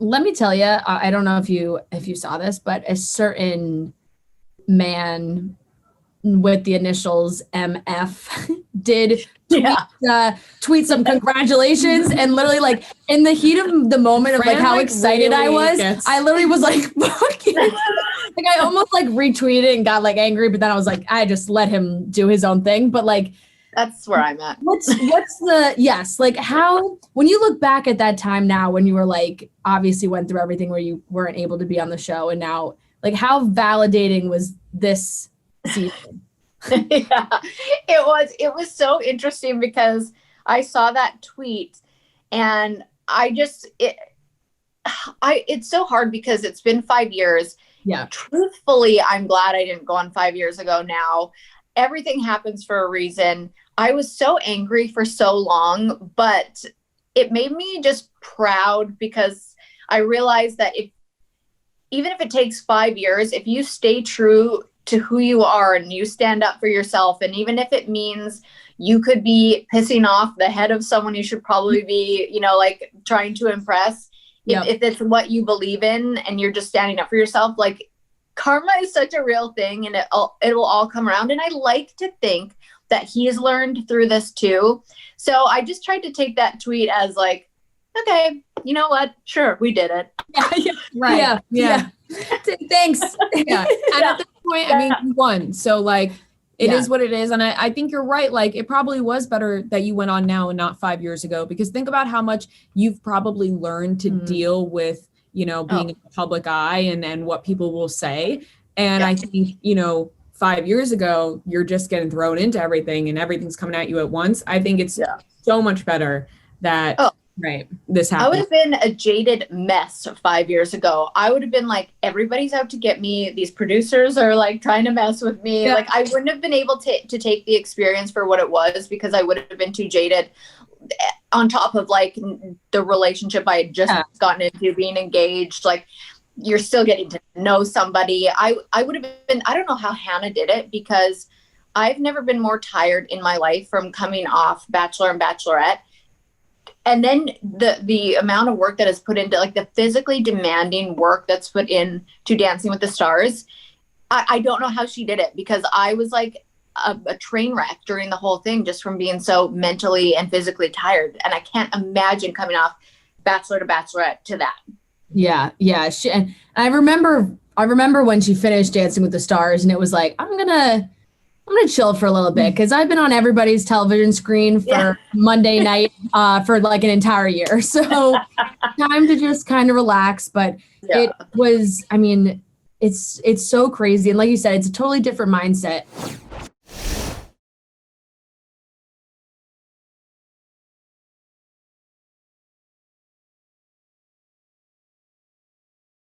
let me tell you, I don't know if you saw this, but a certain man with the initials MF did tweet some congratulations, and literally like in the heat of the moment of like how excited I was, I literally was like, fuck you. Like I almost like retweeted and got like angry, but then I was like, I just let him do his own thing. But like, that's where I'm at. What's the, yes, like how, when you look back at that time now, when you were like, obviously went through everything where you weren't able to be on the show, and now like how validating was this season? Yeah, it was so interesting because I saw that tweet and it's so hard because it's been 5 years. Yeah. Truthfully, I'm glad I didn't go on 5 years ago now. Everything happens for a reason. I was so angry for so long, but it made me just proud because I realized that even if it takes 5 years, if you stay true to who you are and you stand up for yourself, and even if it means you could be pissing off the head of someone you should probably be, like trying to impress, if it's what you believe in and you're just standing up for yourself, like karma is such a real thing, and it will all come around. And I like to think that he's learned through this too. So I just tried to take that tweet as like, okay, you know what? Sure, we did it. Yeah, right. Yeah. Thanks. Yeah. And at this point, I mean, you won. So like, it is what it is. And I think you're right. Like, it probably was better that you went on now and not 5 years ago, because think about how much you've probably learned to deal with, being in the public eye and what people will say. And I think, 5 years ago, you're just getting thrown into everything and everything's coming at you at once. I think it's so much better that this happened. I would have been a jaded mess 5 years ago. I would have been like, everybody's out to get me. These producers are like trying to mess with me. Yeah. Like I wouldn't have been able to take the experience for what it was, because I would have been too jaded, on top of like the relationship I had just gotten into, being engaged. Like, you're still getting to know somebody. I would have been, I don't know how Hannah did it, because I've never been more tired in my life from coming off Bachelor and Bachelorette. And then the amount of work that is put into, like the physically demanding work that's put into Dancing with the Stars. I don't know how she did it, because I was like a train wreck during the whole thing, just from being so mentally and physically tired. And I can't imagine coming off Bachelor to Bachelorette to that. Yeah. And I remember when she finished Dancing with the Stars, and it was like, I'm gonna chill for a little bit, because I've been on everybody's television screen for Monday night for like an entire year. So time to just kind of relax. But it was, I mean, it's so crazy. And like you said, it's a totally different mindset